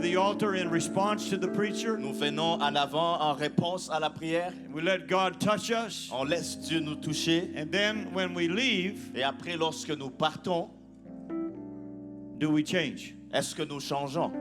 the altar in response to the preacher. Nous venons en avant en réponse à la prière. We let God touch us. On laisse Dieu nous toucher. And then when we leave, Et après, lorsque nous partons, do we change? est-ce que nous changeons?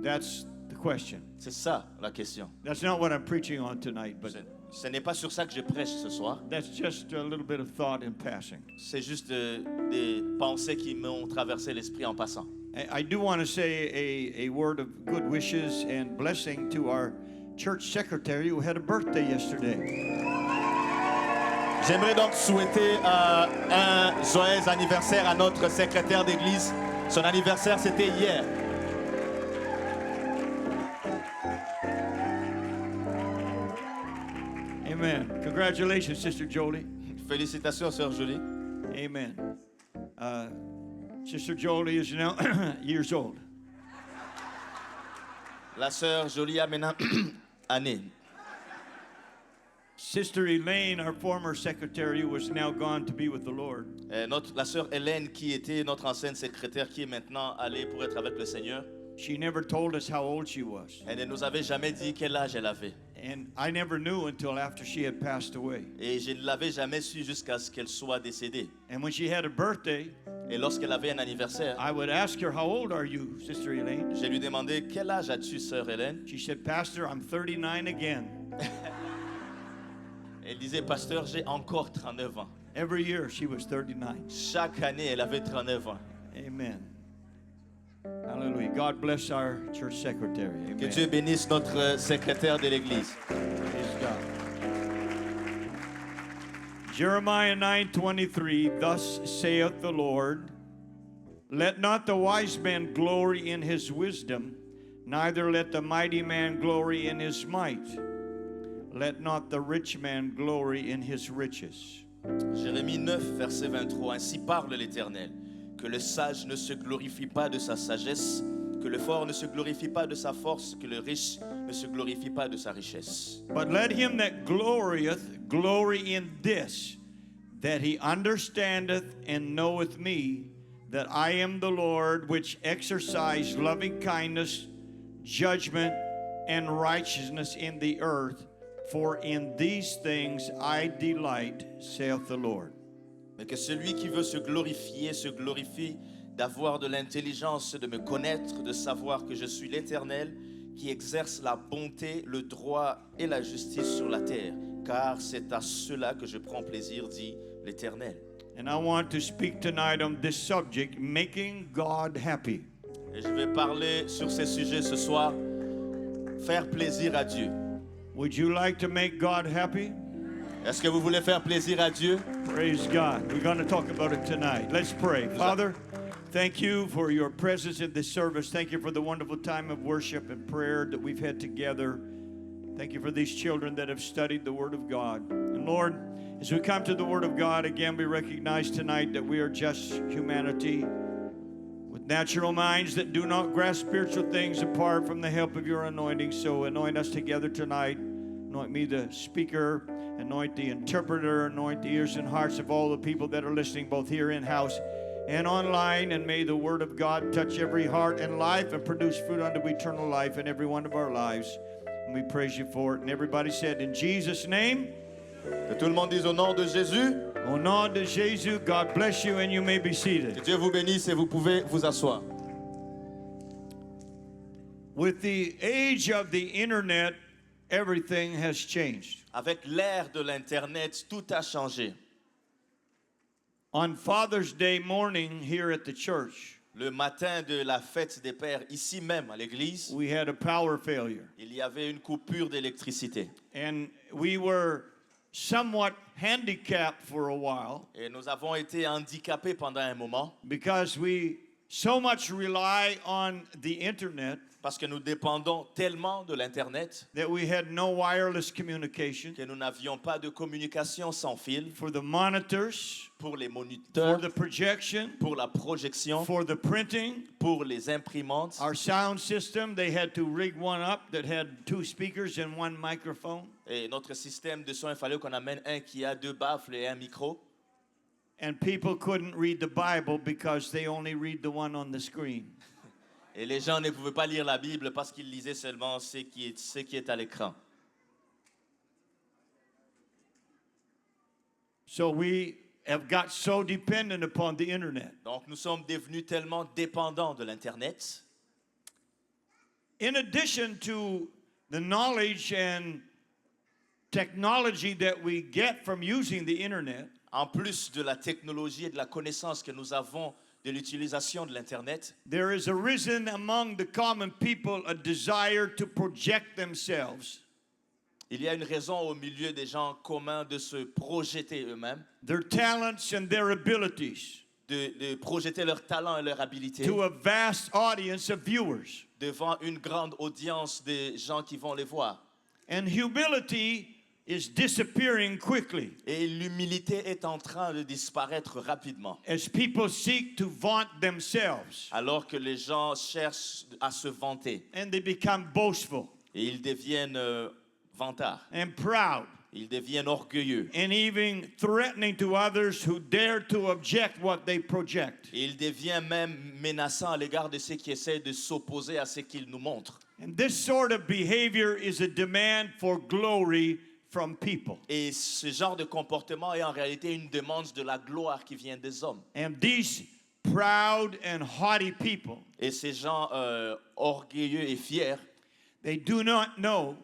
That's the question. C'est ça la question. That's not what I'm preaching on tonight, but Ce n'est pas sur ça que je prêche ce soir. that's just a little bit of thought in passing. C'est juste des pensées qui m'ont traversé l'esprit en passant. I do want to say a word of good wishes and blessing to our church secretary who had a birthday yesterday. J'aimerais donc souhaiter un joyeux anniversaire à notre secrétaire d'église. Son anniversaire, c'était hier. Amen. Congratulations, Sister Jolie. Félicitations, Sœur Jolie. Amen. Sister Jolie is now years old. La Sœur Jolie a maintenant année. Sister Elaine, our former secretary, was now gone to be with the Lord. La Sœur Hélène, qui était notre ancienne secrétaire, qui est maintenant allée pour être avec le Seigneur, She never told us how old she was. elle ne nous avait jamais dit quel âge elle avait. And I never knew until after she had passed away. Et je ne l'avais jamais su jusqu'à ce qu'elle soit décédée. And when she had a birthday, Et lorsqu'elle avait un anniversaire, I would ask her, how old are you, Sister Elaine? je lui demandais quel âge as-tu, Sœur Hélène? She said, Pastor, I'm 39 again. Elle disait, Pasteur, j'ai encore 39 ans. Every year she was 39. Chaque année, elle avait 39 ans. Amen. Hallelujah. God bless our church secretary. Amen. Que Dieu bénisse notre secrétaire de l'Église. Praise God. Jeremiah 9:23, thus saith the Lord, let not the wise man glory in his wisdom, neither let the mighty man glory in his might. Let not the rich man glory in his riches. Jérémie 9, verset 23. Ainsi parle l'Éternel. Que le sage ne se glorifie pas de sa sagesse, que le fort ne se glorifie pas de sa force, que le riche ne se glorifie pas de sa richesse. But let him that glorieth glory in this, that he understandeth and knoweth me, that I am the Lord, which exercise loving kindness, judgment, and righteousness in the earth. For in these things I delight, saith the Lord. Mais que celui qui veut se glorifie d'avoir de l'intelligence, de me connaître, de savoir que je suis l'Éternel, qui exerce la bonté, le droit et la justice sur la terre. Car c'est à cela que je prends plaisir, dit l'Éternel. And I want to speak tonight on this subject, making God happy. Et je vais parler sur ces sujets ce soir, faire plaisir à Dieu. Would you like to make God happy? Est-ce que vous voulez faire plaisir à Dieu? Praise God. We're going to talk about it tonight. Let's pray. Father, thank you for your presence in this service. Thank you for the wonderful time of worship and prayer that we've had together. Thank you for these children that have studied the Word of God. And Lord, as we come to the Word of God, again, we recognize tonight that we are just humanity with natural minds that do not grasp spiritual things apart from the help of your anointing. So anoint us together tonight. Anoint me, the speaker. Anoint the interpreter. Anoint the ears and hearts of all the people that are listening, both here in-house and online. And may the Word of God touch every heart and life and produce fruit unto eternal life in every one of our lives. And we praise you for it. And everybody said, in Jesus' name. Que tout le monde dise au nom de Jésus. Au nom de Jésus, God bless you and you may be seated. Que Dieu vous bénisse et vous pouvez vous asseoir. With the age of the internet, everything has changed. Avec l'ère de l'Internet, tout a changé. On Father's Day morning here at the church, Le matin de la fête des pères, ici même à l'église, we had a power failure. il y avait une coupure d'électricité. And we were somewhat handicapped for a while Et nous avons été handicapés pendant un moment because we so much rely on the internet parce que nous dépendons tellement de l'Internet that we had no wireless communication que nous n'avions pas de communication sans fil for the monitors, pour les for moniteurs, the projection, pour la projection, for the printing. pour les imprimantes. Our sound system, they had to rig one up that had 2 speakers and 1 microphone. Et notre système de son, il fallait qu'on amène un qui a 2 baffles et un micro. And people couldn't read the Bible because they only read the one on the screen. Et les gens ne pouvaient pas lire la Bible parce qu'ils lisaient seulement ce qui est à l'écran. So we have got so dependent upon the internet. Donc nous sommes devenus tellement dépendants de l'Internet. In addition to the knowledge and technology that we get from using the internet, En plus de la technologie et de la connaissance que nous avons de l'utilisation de l'Internet, there has arisen among the common people a desire to project themselves, il y a une raison au milieu des gens communs de se projeter eux-mêmes, their talents and their abilities de projeter leurs talents et leurs habiletés to a vast audience of viewers. devant une grande audience de gens qui vont les voir. And humility is disappearing quickly Et l'humilité est en train de disparaître rapidement. as people seek to vaunt themselves Alors que les gens cherchent à se vanter. and they become boastful Et ils deviennent vantards. and proud Ils deviennent orgueilleux. and even threatening to others who dare to object what they project. Et il devient même menaçant à l'égard de ceux qui essaient de s'opposer à ce qu'ils nous montrent. And this sort of behavior is a demand for glory from people. Et ce genre de comportement est en réalité une demande de la gloire qui vient des hommes. And these proud and haughty people, Et ces gens orgueilleux et fiers, they do not know,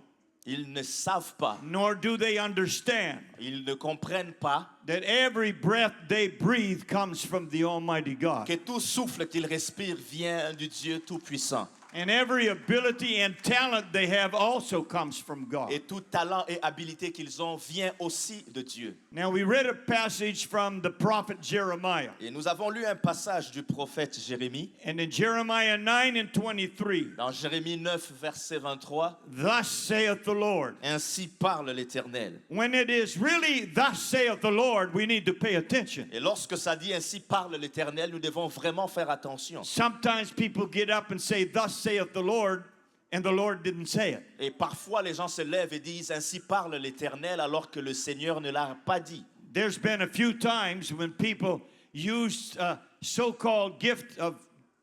ils ne savent pas, nor do they understand, ils ne comprennent pas that every breath they breathe comes from the Almighty God. que tout souffle qu'ils respirent vient du Dieu Tout-Puissant. And every ability and talent they have also comes from God. Et tout talent et habilité qu'ils ont vient aussi de Dieu. Now we read a passage from the prophet Jeremiah. Et nous avons lu un passage du prophète Jérémie, And in Jeremiah 9 and 23, dans Jérémie 9, verset 23, thus saith the Lord. ainsi parle l'Éternel. When it is really thus saith the Lord, we need to pay attention. Et lorsque ça dit ainsi parle l'Éternel, nous devons vraiment faire attention. Sometimes people get up and say, thus saith the Lord, and the Lord didn't say it. Et parfois les gens se lèvent et disent ainsi parle l'Éternel alors que le Seigneur ne l'a pas dit. There's been a few times when people use so-called gift of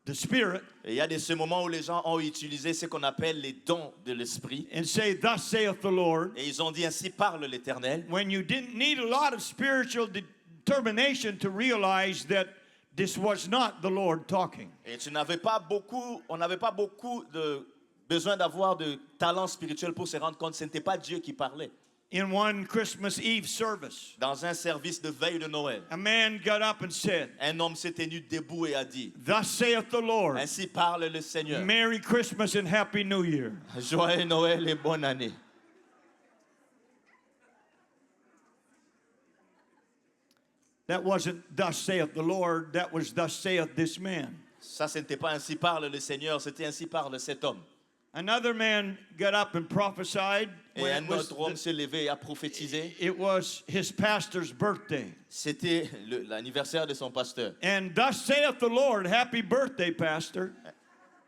the Spirit Et il y a de ce moments où les gens ont utilisé ce qu'on appelle les dons de l'Esprit. and say, thus saith the Lord, Et ils ont dit ainsi parle l'Éternel. when you didn't need a lot of spiritual determination to realize that this was not the Lord talking. Et on n'avait pas beaucoup de besoin d'avoir de talent spirituel pour se rendre compte que ce n'était pas Dieu qui parlait. In one Christmas Eve service, Dans un service de veille de Noël, a man got up and said, un homme s'est tenu debout et a dit thus saith the Lord, ainsi parle le Seigneur. Merry Christmas and Happy New Year. Joyeux Noël et bonne année. That wasn't thus saith the Lord, that was thus saith this man. Ça, ce n'était pas ainsi parle le Seigneur, c'était ainsi parle cet homme. Another man got up and prophesied. Et when un it was autre homme s'est levé et a prophétisé. it was his pastor's birthday. C'était l'anniversaire de son pasteur. And thus saith the Lord, happy birthday, pastor.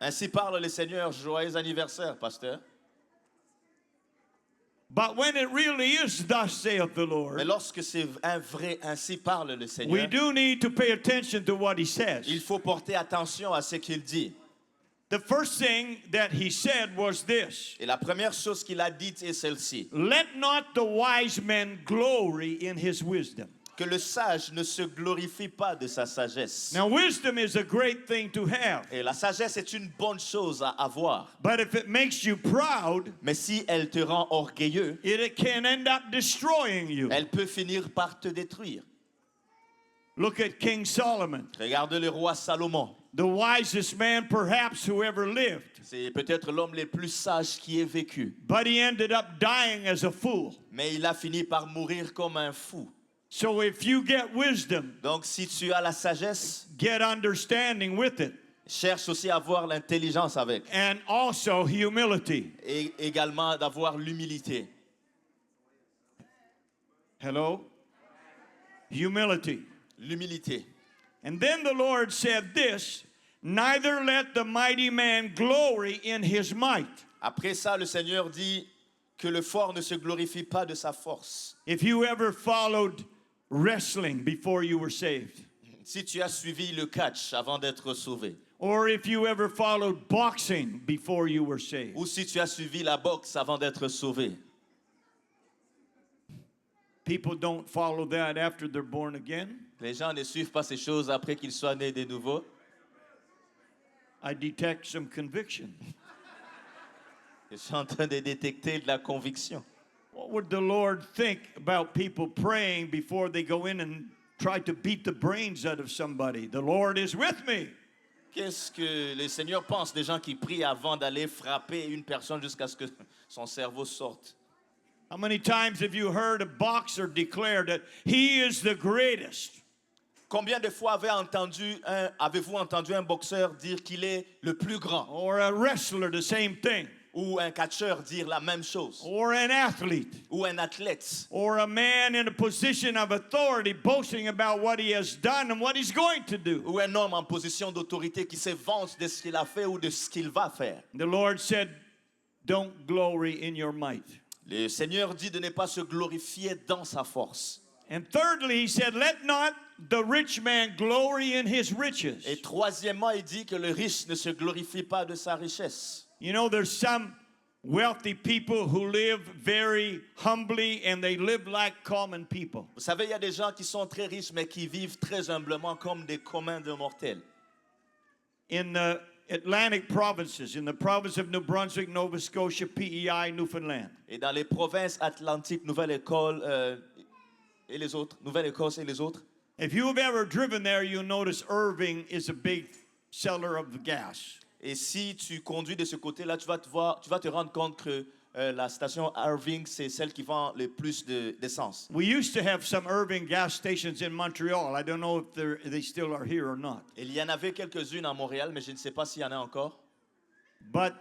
Ainsi parle le Seigneur, joyeux anniversaire, pasteur. But when it really is thus saith the Mais Lord, lorsque c'est un vrai ainsi parle le we Seigneur, do need to pay attention to what he says. il faut porter attention à ce qu'il dit. The first thing that he said was this: Et la première chose qu'il a dite est celle-ci. let not the wise man glory in his wisdom. Que le sage ne se glorifie pas de sa sagesse. Now, wisdom is a great thing to have, Et la sagesse est une bonne chose à avoir. but if it makes you proud, Mais si elle te rend orgueilleux, it can end up destroying you. elle peut finir par te détruire. Look at King Solomon, Regarde le roi Salomon. the wisest man perhaps who ever lived, C'est peut-être l'homme le plus sage qui ait vécu. but he ended up dying as a fool. Mais il a fini par mourir comme un fou. So if you get wisdom, Donc si tu as la sagesse, get understanding with it, cherche aussi à avoir l'intelligence avec. and also humility. Et également d'avoir l'humilité. Hello? Humility. L'humilité. And then the Lord said this, neither let the mighty man glory in his might. Après ça, le Seigneur dit que le fort ne se glorifie pas de sa force. If you ever followed wrestling before you were saved, Si tu as suivi le catch avant d'être sauvé, or if you ever followed boxing before you were saved. ou si tu as suivi la boxe avant d'être sauvé. People don't follow that after they're born again. Les gens ne suivent pas ces choses après qu'ils soient nés de nouveau. I detect some conviction. Je suis en train de détecter de la conviction. What would the Lord think about people praying before they go in and try to beat the brains out of somebody? The Lord is with me. Qu'est-ce que le Seigneur pense des gens qui prient avant d'aller frapper une personne jusqu'à ce que son cerveau sorte? How many times have you heard a boxer declare that he is the greatest? Combien de fois avez-vous entendu un boxeur dire qu'il est le plus grand? Or a wrestler, the same thing. Ou un catcheur dire la même chose? Or an athlete. Ou un athlète? Or a man in a position of authority boasting about what he has done and what he's going to do. Ou un homme en position d'autorité qui se vante de ce qu'il a fait ou de ce qu'il va faire? The Lord said, don't glory in your might. Le Seigneur dit de ne pas se glorifier dans sa force. And thirdly, he said, let not the rich man glory in his riches. Et troisièmement, il dit que le riche ne se glorifie pas de sa richesse. You know, there's some wealthy people who live very humbly and they live like common people. Vous savez, il y a des gens qui sont très riches mais qui vivent très humblement comme des communs de mortels. In the Atlantic provinces, in the province of New Brunswick, Nova Scotia, PEI, Newfoundland. Et dans les provinces atlantiques, Nouvelle-École et les autres, Nouvelle-Écosse et les autres, If you've ever driven there, you'll notice Irving is a big seller of gas. et si tu conduis de ce côté-là, tu vas te rendre compte que la station Irving, c'est celle qui vend le plus d'essence. We used to have some Irving gas stations in Montreal. I don't know if they still are here or not. Il y en avait quelques-unes à Montréal, mais je ne sais pas s'il y en a encore. But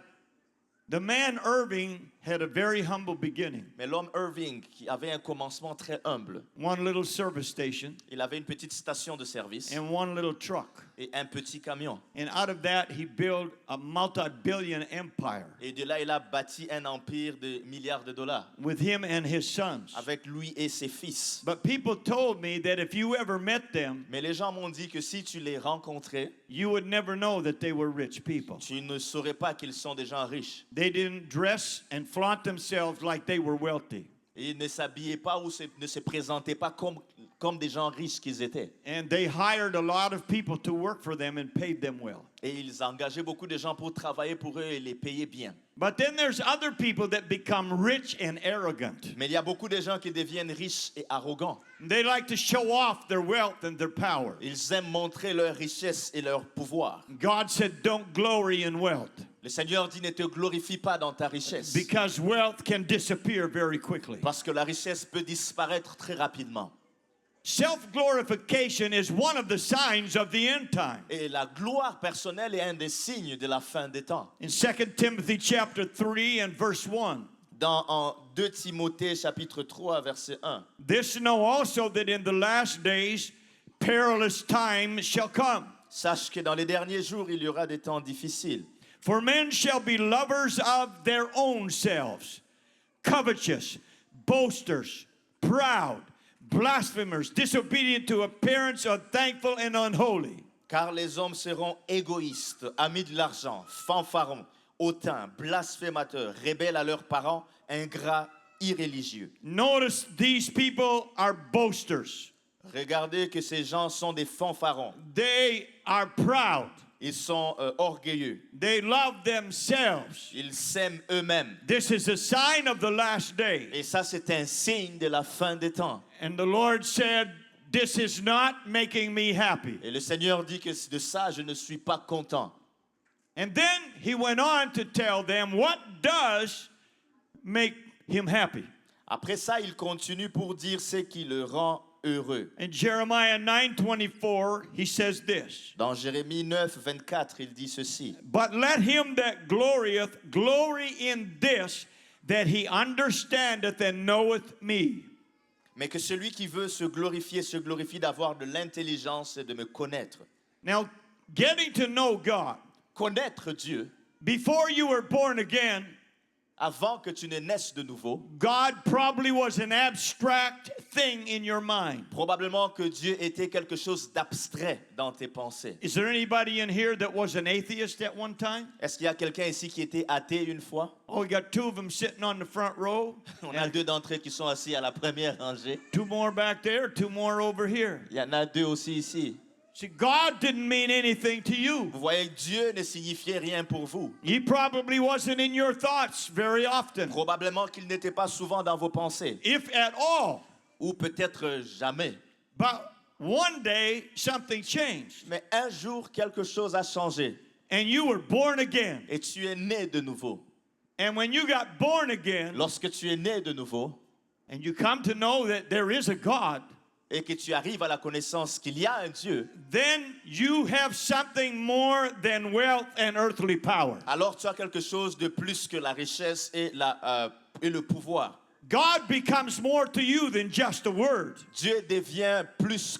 the man Irving had a very humble beginning. Mais l'homme Irving, qui avait un commencement très humble, One little service station il avait une petite station de service and one little truck. et un petit camion. And out of that, he built a multi-billion empire Et de là, il a bâti un empire de milliards de dollars with him and his sons. avec lui et ses fils. But people told me that if you ever met them, Mais les gens m'ont dit que si tu les rencontrais, you would never know that they were rich people. tu ne saurais pas qu'ils sont des gens riches. They didn't dress and flaunt themselves like they were wealthy. Et ils ne s'habillaient pas ou ne se présentaient pas comme des gens riches qu'ils étaient. And they hired a lot of people to work for them and paid them well. Et ils engageaient beaucoup de gens pour travailler pour eux et les payer bien. But then there's other people that become rich and arrogant. Mais il y a beaucoup de gens qui deviennent riches et arrogants. They like to show off their wealth and their power. Ils aiment montrer leur richesse et leur pouvoir. God said, don't glory in wealth, Le Seigneur dit ne te glorifie pas dans ta richesse. because wealth can disappear very quickly. Parce que la richesse peut disparaître très rapidement. Self-glorification is one of the signs of the end time. Et la gloire personnelle est un des signes de la fin des temps. In 2 Timothy chapter 3 and verse 1, En 2 Timothée chapitre 3 verset 1. this know also that in the last days perilous times shall come. Sache que dans les derniers jours, il y aura des temps difficiles. For men shall be lovers of their own selves, covetous, boasters, proud, blasphemers, disobedient to appearance, unthankful, and unholy. Car les hommes seront égoïstes, amis de l'argent, fanfarons, hautains, blasphémateurs, rebelles à leurs parents, ingrats, irréligieux. Notice these people are boasters. Regardez que ces gens sont des fanfarons. They are proud. Ils sont orgueilleux. They love themselves. Ils s'aiment eux-mêmes. This is a sign of the last day. Et ça, c'est un signe de la fin des temps. And the Lord said, this is not making me happy. Et le Seigneur dit que de ça, je ne suis pas content. And then he went on to tell them what does make him happy. Après ça, il continue pour dire ce qui le rend heureux. In Jeremiah 9:24, he says this. Dans Jérémie 9, 24, il dit ceci. But let him that glorieth glory in this, that he understandeth and knoweth me. Mais que celui qui veut se glorifie d'avoir de l'intelligence et de me connaître. Now, getting to know God, Connaître Dieu, before you were born again, avant que tu ne naisses de nouveau, God probably was an abstract thing in your mind. probablement que Dieu était quelque chose d'abstrait dans tes pensées. Is there anybody in here that was an atheist at one time? Est-ce qu'il y a quelqu'un ici qui était athée une fois? Oh, we got two of them sitting on the front row. On a deux d'entre eux qui sont assis à la première rangée. Two more back there, two more over here. Il y en a deux aussi ici. See, God didn't mean anything to you. Vous voyez, Dieu ne signifiait rien pour vous. He probably wasn't in your thoughts very often, Probablement qu'il n'était pas souvent dans vos pensées, if at all. ou peut-être jamais. But one day, something changed, Mais un jour, quelque chose a changé and you were born again. et tu es né de nouveau. And when you got born again, Lorsque tu es né de nouveau and you come to know that there is a God, et que tu arrives à la connaissance qu'il y a un Dieu, then you have something more than wealth and earthly power. alors tu as quelque chose de plus que la richesse et le pouvoir. God becomes more to you than just a word. Dieu devient plus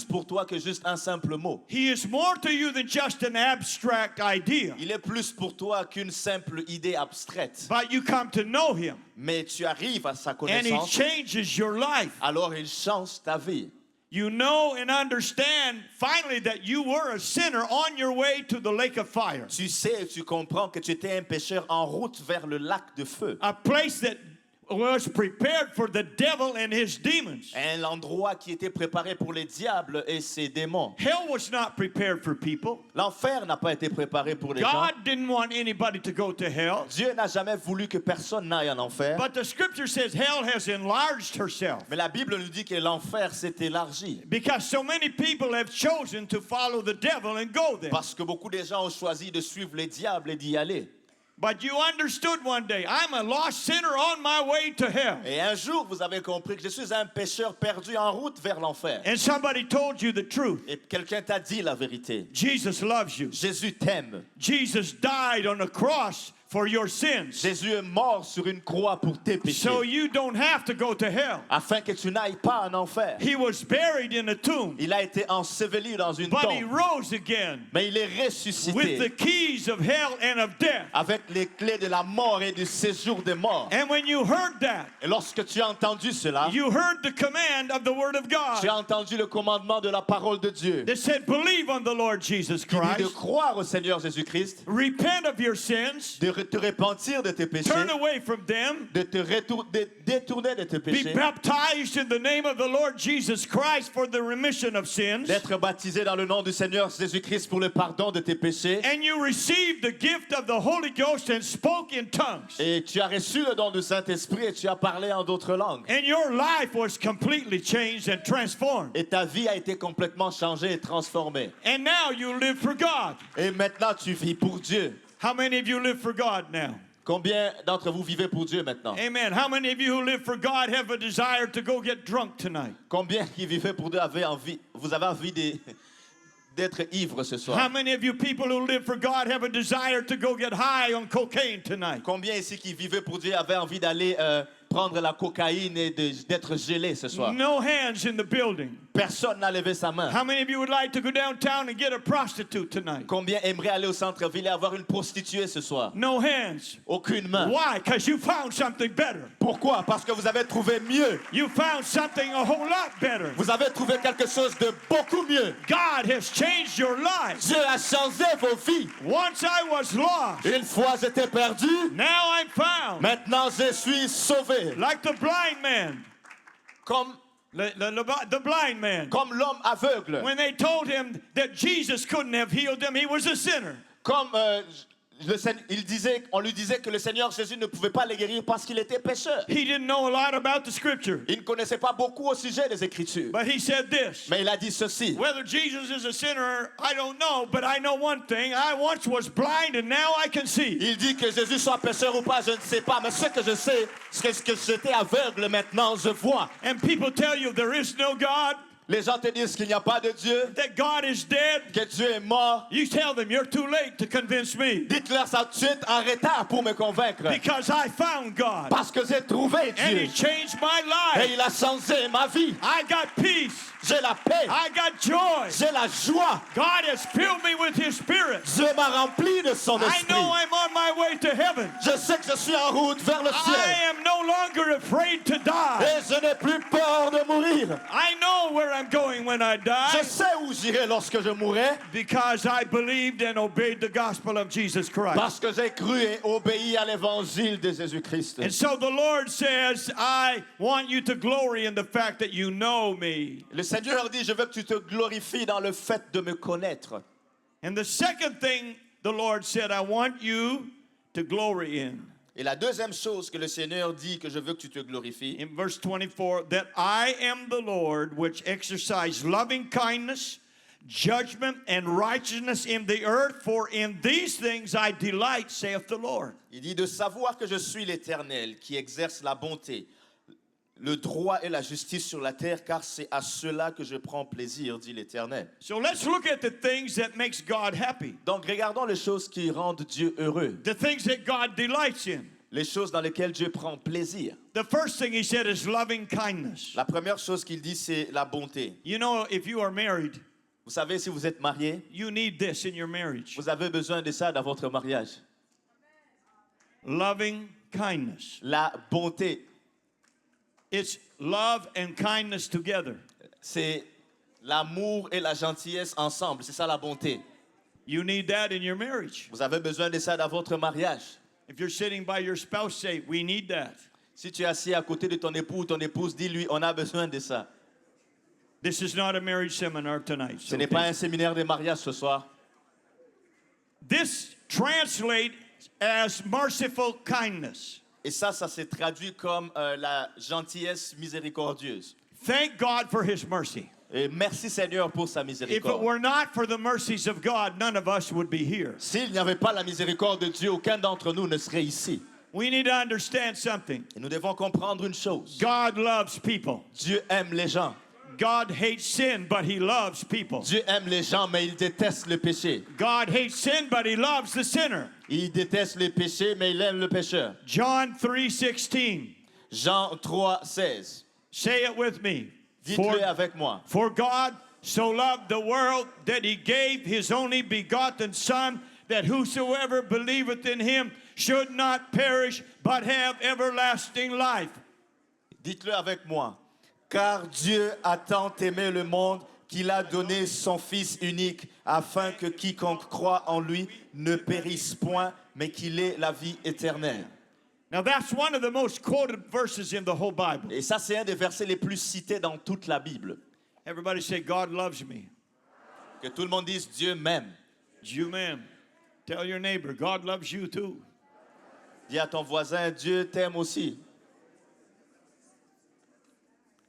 pour toi que juste un simple mot. He is more to you than just an abstract idea. Il est plus pour toi qu'une simple idée abstraite. But you come to know him, Mais tu arrives à sa and he connaissance, changes your life. alors il change ta vie. You know and understand finally that you were a sinner on your way to the lake of fire. Tu sais et tu comprends que tu étais un pécheur en route vers le lac de feu. A place that was prepared for the devil and his demons. Un endroit qui était préparé pour les diables et ses démons. Hell was not prepared for people. L'enfer n'a pas été préparé pour les gens. God didn't want anybody to go to hell. Dieu n'a jamais voulu que personne n'aille en enfer. But the scripture says hell has enlarged herself Mais la Bible nous dit que l'enfer s'est élargi. because so many people have chosen to follow the devil and go there. Parce que beaucoup de gens ont choisi de suivre les diables et d'y aller. But you understood one day, I'm a lost sinner on my way to hell. Et un jour, vous avez compris que je suis un pécheur perdu en route vers l'enfer. And somebody told you the truth. Et quelqu'un t'a dit la vérité. Jesus loves you. Jésus t'aime. Jesus died on a cross for your sins. Jésus est mort sur une croix pour tes péchés. So you don't have to go to hell. Afin que tu n'ailles pas en enfer. He was buried in a tomb, Il a été enseveli dans une but he tombe. rose again Mais il est with the ressuscité keys of hell and of death. avec les clés de la mort et du séjour des morts. And when you heard that, Et lorsque tu as entendu cela, you heard the command of the Word of tu as God entendu le commandement de la parole de Dieu. that said, believe on the Lord Jesus Qui dit de Christ, croire au Seigneur Jésus-Christ, repent of your sins, de te repentir de tes péchés, turn away from them, de te détourner de tes be péchés, baptized in the name of the Lord Jesus Christ for the remission of sins, d'être baptisé dans le nom du Seigneur Jésus-Christ pour le pardon de tes péchés. and you received the gift of the Holy Ghost and spoke in tongues. Et tu as reçu le don du Saint-Esprit et tu as parlé en d'autres langues. And your life was completely changed and transformed. Et ta vie a été complètement changée et transformée. And now you live for God. Et maintenant tu vis pour Dieu. How many of you live for God now? Combien d'entre vous vivez pour Dieu maintenant? Amen. How many of you who live for God have a desire to go get drunk tonight? Combien qui vivez pour Dieu vous avez envie d'être ivre ce How soir? many of you people who live for God have a desire to go get high on cocaine tonight? Combien ici qui vivaient pour Dieu avaient envie d'aller prendre la cocaïne et d'être gelé ce soir? No hands in the building. Personne n'a levé sa main. How many of you would like to go downtown and get a prostitute tonight? Combien aimeraient aller au centre-ville et avoir une prostituée ce soir? No hands. Aucune main. Why? Because you found something better. Pourquoi? Parce que vous avez trouvé mieux. You found something a whole lot better. Vous avez trouvé quelque chose de beaucoup mieux. God has changed your life. Dieu a changé vos vies. Once I was lost, Une fois j'étais perdu, now I'm found. maintenant je suis sauvé. Like the blind man. Comme The blind man. comme l'homme aveugle. When they told him that Jesus couldn't have healed him, he was a sinner. Comme on lui disait que le Seigneur Jésus ne pouvait pas les guérir parce qu'il était pécheur. He didn't know a lot about the scripture. Il ne connaissait pas beaucoup au sujet des Écritures. But he said this. Mais il a dit ceci. Whether Jesus is a sinner, I don't know, but I know one thing. I once was blind and now I can see. Il dit que Jésus soit pécheur ou pas, je ne sais pas. Mais ce que je sais, c'est que j'étais aveugle, maintenant je vois. And people tell you there is no God. Les gens te disent qu'il n'y a pas de Dieu, that God is dead, que Dieu est mort. you tell them you're too late to convince me Dites-leur ça tout de suite en retard pour me convaincre. because I found God Parce que j'ai trouvé and Dieu. He changed my Et life. il a changé ma vie. I got peace. J'ai la paix. I got joy. J'ai la joie. God has filled me with His Spirit. Dieu m'a rempli de son I esprit. know I'm on my way to heaven. Je sais que je suis en route vers le I ciel. am no longer afraid to die. Et je n'ai plus peur de mourir. I know where I'm going when I die Je sais où j'irai lorsque je mourrai. because I believed and obeyed the gospel of Jesus Christ. Parce que j'ai cru et obéi à l'évangile de Jésus-Christ. And so the Lord says, I want you to glory in the fact that you know me. Le Seigneur dit, je veux que tu te glorifies dans le fait de me connaître. And the second thing the Lord said, I want you to glory in. Et la deuxième chose que le Seigneur dit que je veux que tu te glorifies, In verse 24, that I am the Lord which exercise loving kindness, judgment, and righteousness in the earth, for in these things I delight, saith the Lord. il dit de savoir que je suis l'Éternel qui exerce la bonté, le droit et la justice sur la terre, car c'est à cela que je prends plaisir, dit l'Éternel. So let's look at the things that makes God happy, Donc regardons les choses qui rendent Dieu heureux, the things that God delights in. les choses dans lesquelles Dieu prend plaisir. The first thing he said is loving kindness. La première chose qu'il dit, c'est la bonté. You know, if you are married, Vous savez, si vous êtes marié, you need this in your marriage. vous avez besoin de ça dans votre mariage. Loving kindness. La bonté, It's love and kindness together. c'est l'amour et la gentillesse ensemble. C'est ça la bonté. You need that in your marriage. Vous avez besoin de ça dans votre mariage. If you're sitting by your spouse, say, we need that. Si tu es assis à côté de ton époux ou ton épouse, dis-lui, on a besoin de ça. This is not a marriage seminar tonight. Ce so n'est pas un séminaire de mariage ce soir. This translates as merciful kindness. Et ça s'est traduit comme la gentillesse miséricordieuse. Thank God for his mercy. Et merci Seigneur pour sa If it miséricorde. were not for the mercies of God, none of us would be here. S'il n'y avait pas la miséricorde de Dieu, aucun d'entre nous ne serait ici. We need to understand something. Et nous devons comprendre une chose. God loves people. Dieu aime les gens. God hates sin, but he loves people. Dieu aime les gens, mais il déteste le péché. God hates sin, but he loves the sinner. Il déteste le péché, mais il aime le pécheur. John 3:16. Jean 3, 16. Say it with me. Dites-le avec moi. For God so loved the world that he gave his only begotten Son, that whosoever believeth in him should not perish, but have everlasting life. Dites-le avec moi. Car Dieu a tant aimé le monde qu'il a donné son Fils unique, afin que quiconque croit en lui ne périsse point, mais qu'il ait la vie éternelle. Now that's one of the most quoted verses in the whole Bible. Et ça, c'est un des versets les plus cités dans toute la Bible. Everybody say, God loves me. Que tout le monde dise, Dieu m'aime. You man. Tell your neighbor, God loves you too. Dis à ton voisin, Dieu t'aime aussi.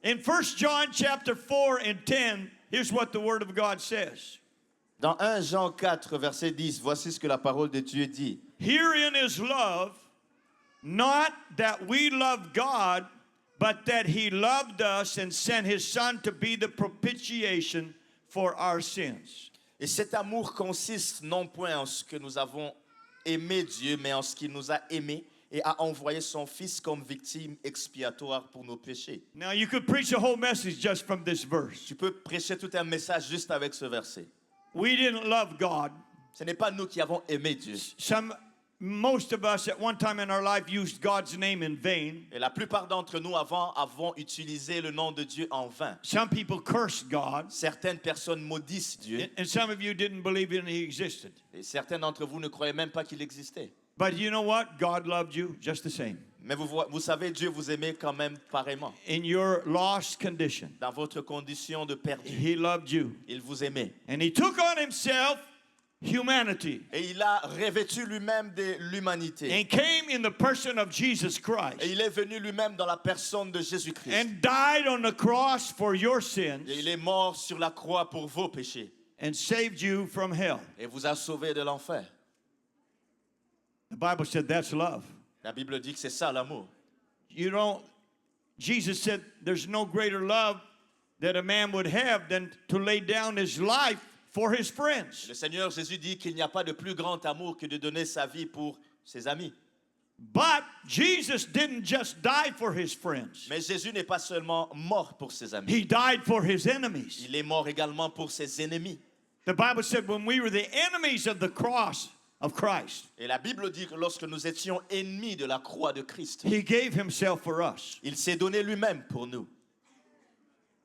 In 1 John chapter 4 and 10, here's what the Word of God says. Dans 1 Jean 4, verset 10, voici ce que la parole de Dieu dit. Herein is love, not that we love God, but that he loved us and sent his Son to be the propitiation for our sins. Et cet amour consiste non point en ce que nous avons aimé Dieu, mais en ce qu'il nous a aimés et a envoyé son Fils comme victime expiatoire pour nos péchés. Now you could preach a whole message just from this verse. Tu peux prêcher tout un message juste avec ce verset. We didn't love God. Ce n'est pas nous qui avons aimé Dieu. Most of us at one time in our life used God's name in vain. Et la plupart d'entre nous avons utilisé le nom de Dieu en vain. Some people cursed God. Certaines personnes maudissent Dieu. And some of you didn't believe in he existed. Et certains d'entre vous ne croyaient même pas qu'il existait. But you know what? God loved you just the same. Mais vous savez, Dieu vous aimait quand même pareillement. In your lost condition, Dans votre condition de perdu, he loved you. il vous aimait. And he took on himself humanity Et il a revêtu lui-même de l'humanité. and came in the person of Jesus Et Christ il est venu lui-même dans la personne de Jésus-Christ. and died on the cross for your sins Et il est mort sur la croix pour vos péchés. and saved you from hell. Et vous a sauvé de l'enfer. The Bible said that's love. La Bible dit que c'est ça l'amour. You know, Jesus said there's no greater love that a man would have than to lay down his life for his friends. Le Seigneur Jésus dit qu'il n'y a pas de plus grand amour que de donner sa vie pour ses amis. But Jesus didn't just die for his friends. Mais Jésus n'est pas seulement mort pour ses amis. He died for his enemies. Il est mort également pour ses ennemis. The Bible said when we were the enemies of the cross of Christ, Et la Bible dit que lorsque nous étions ennemis de la croix de Christ, he gave himself for us. il s'est donné lui-même pour nous.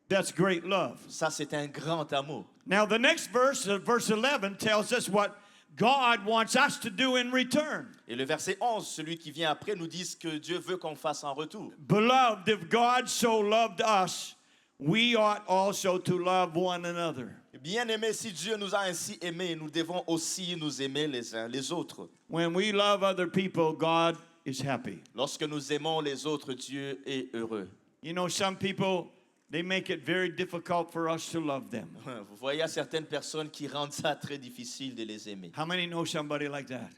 That's great love. Ça, c'est un grand amour. Now the next verse, verse 11, tells us what God wants us to do in return. Et le verset 11, celui qui vient après, nous dit ce que Dieu veut qu'on fasse en retour. Beloved, if God so loved us, we ought also to love one another. Bien-aimés, si Dieu nous a ainsi aimés, nous devons aussi nous aimer les uns les autres. When we love other people, God is happy. Lorsque nous aimons les autres, Dieu est heureux. You know, some people, they make it very difficult for us to love them. Vous voyez, il y a certaines personnes qui rendent ça très difficile de les aimer. How many know somebody like that?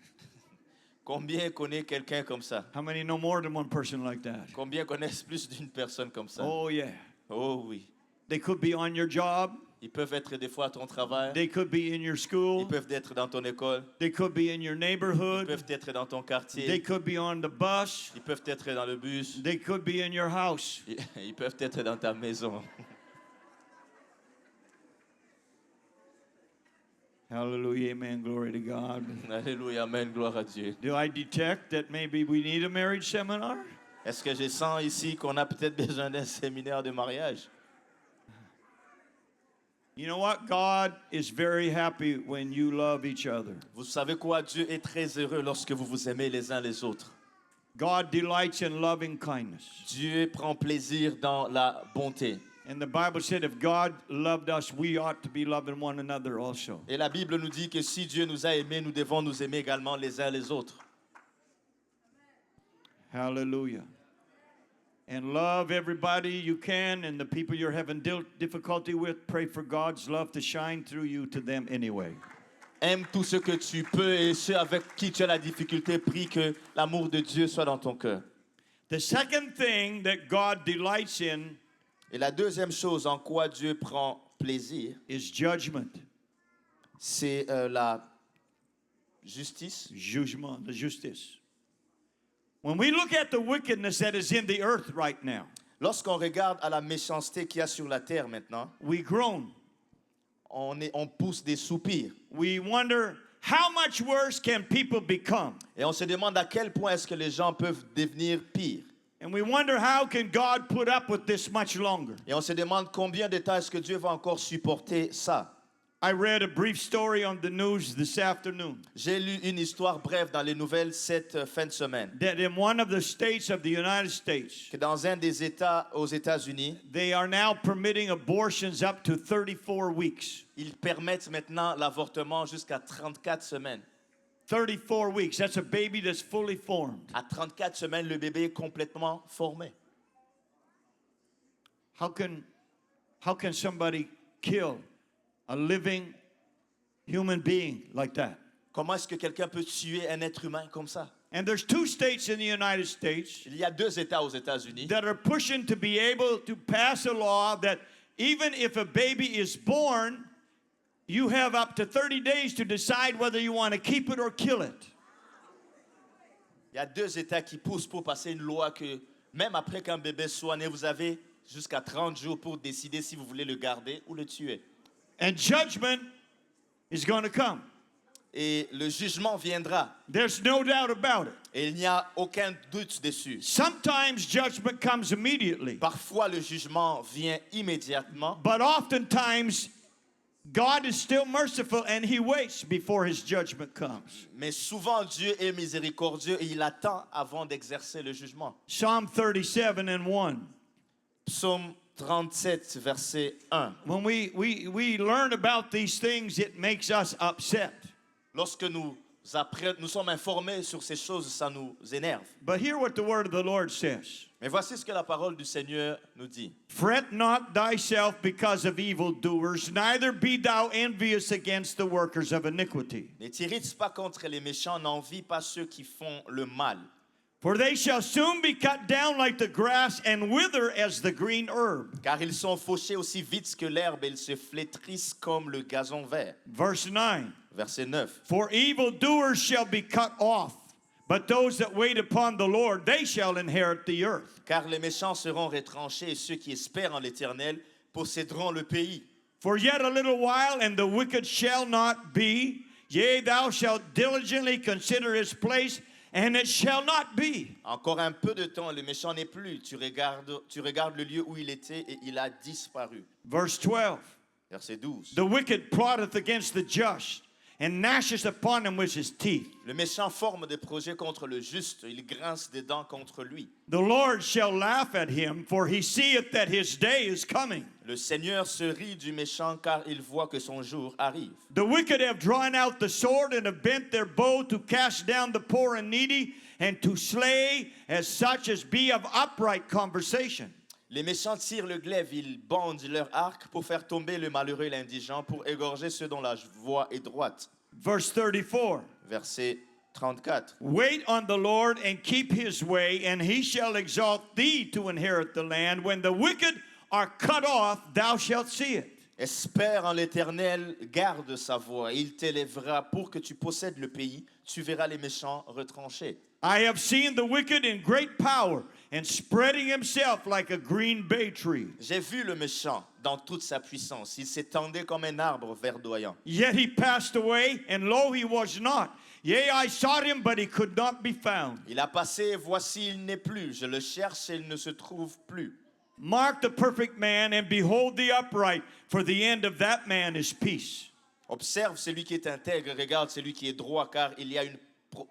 Combien connaît quelqu'un comme ça? How many know more than one person like that? Combien connaissent plus d'une personne comme ça? Oh, yeah. Oh oui. They could be on your job. Ils peuvent être des fois à ton travail. They could be in your school. Ils peuvent être dans ton école. They could be in your Ils neighborhood. peuvent être dans ton They quartier. could be on the bus. Ils peuvent être dans le bus. They could be in your house. Ils peuvent être dans ta maison. Hallelujah, amen, glory to God. Alléluia, amen, gloire à Dieu. Do I detect that maybe we need a marriage seminar? Est-ce que je sens ici qu'on a peut-être besoin d'un séminaire de mariage? You know what? God is very happy when you love each other. Vous savez quoi? Dieu est très heureux lorsque vous vous aimez les uns les autres. God delights in loving kindness. Dieu prend plaisir dans la bonté. And the Bible said if God loved us, we ought to be loving one another also. Et la Bible nous dit que si Dieu nous a aimés, nous devons nous aimer également les uns les autres. Hallelujah. And love everybody you can, and the people you're having difficulty with, pray for God's love to shine through you to them anyway. Aime tout ce que tu peux et ceux avec qui tu as la difficulté, prie que l'amour de Dieu soit dans ton cœur. The second thing that God delights in Et la deuxième chose en quoi Dieu prend plaisir, is judgment. c'est la justice. Jugement, the justice. When we look at the wickedness that is in the earth right now, Lorsqu'on regarde à la méchanceté qu'il y a sur la terre maintenant, we groan. on pousse des soupirs. We wonder how much worse can people become? Et on se demande à quel point est-ce que les gens peuvent devenir pires. And we wonder how can God put up with this much longer? Et on se demande combien de temps est-ce que Dieu va encore supporter ça. I read a brief story on the news this afternoon J'ai lu une histoire brève dans les nouvelles cette fin de semaine. that in one of the states of the United States, Que dans un des États aux États-Unis, they are now permitting abortions up to 34 weeks. ils permettent maintenant l'avortement jusqu'à 34 semaines. 34 weeks. That's a baby that's fully formed. À 34 semaines, le bébé est complètement formé. How can somebody kill a living human being like that? Comment est-ce que quelqu'un peut tuer un être humain comme ça? And there's two states in the United States Il y a deux États aux États-Unis that are pushing to be able to pass a law that even if a baby is born, you have up to 30 days to decide whether you want to keep it or kill it. Il y a deux États qui poussent pour passer une loi que même après qu'un bébé soit né, vous avez jusqu'à 30 jours pour décider si vous voulez le garder ou le tuer. And judgment is going to come. Et le jugement viendra. There's no doubt about it. Et il n'y a aucun doute dessus. Sometimes judgment comes immediately, Parfois, le jugement vient immédiatement, but oftentimes God is still merciful and he waits before his judgment comes. mais souvent Dieu est miséricordieux et il attend avant d'exercer le jugement. Psalm 37 and 1. Psaume 37, verset 1. When we learn about these things, it makes us upset. Lorsque nous sommes informés sur ces choses, ça nous énerve. But hear what the word of the Lord says. Mais voici ce que la parole du Seigneur nous dit. Fret not thyself because of evildoers, neither be thou envious against the workers of iniquity. Ne t'irrite pas contre les méchants, n'envie pas ceux qui font le mal. For they shall soon be cut down like the grass and wither as the green herb. Car ils sont fauchés aussi vite que l'herbe et ils se flétrissent comme le gazon vert. Verse 9. Verset 9. For evildoers shall be cut off, but those that wait upon the Lord, they shall inherit the earth. Car les méchants seront retranchés et ceux qui espèrent en l'Éternel posséderont le pays. For yet a little while, and the wicked shall not be. Yea, thou shalt diligently consider his place, and it shall not be. Encore un peu de temps, le méchant n'est plus. Tu regardes le lieu où il était et il a disparu. Verse 12. Verset 12. The wicked plotteth against the just, and gnasheth upon him with his teeth. Le méchant forme des projets contre le juste. Il grince des dents contre lui. The Lord shall laugh at him, for he seeth that his day is coming. Le Seigneur se rit du méchant car il voit que son jour arrive. The wicked have drawn out the sword and have bent their bow to cast down the poor and needy, and to slay as such as be of upright conversation. Les méchants tirent le glaive, ils bandent leur arc pour faire tomber le malheureux et l'indigent, pour égorger ceux dont la voie est droite. Verse 34. Verset 34. Wait on the Lord and keep his way, and he shall exalt thee to inherit the land. When the wicked are cut off, thou shalt see it. Espère en l'Éternel, garde sa voie, il t'élèvera pour que tu possèdes le pays, tu verras les méchants retranchés. I have seen the wicked in great power and spreading himself like a green bay tree. J'ai vu le méchant dans toute sa puissance, il s'étendait comme un arbre verdoyant. Yet he passed away, and lo, he was not. Yea, I sought him, but he could not be found. Il a passé, voici il n'est plus, je le cherche et il ne se trouve plus. Mark the perfect man, and behold the upright, for the end of that man is peace. Observe celui qui est intègre, regarde celui qui est droit, car il y a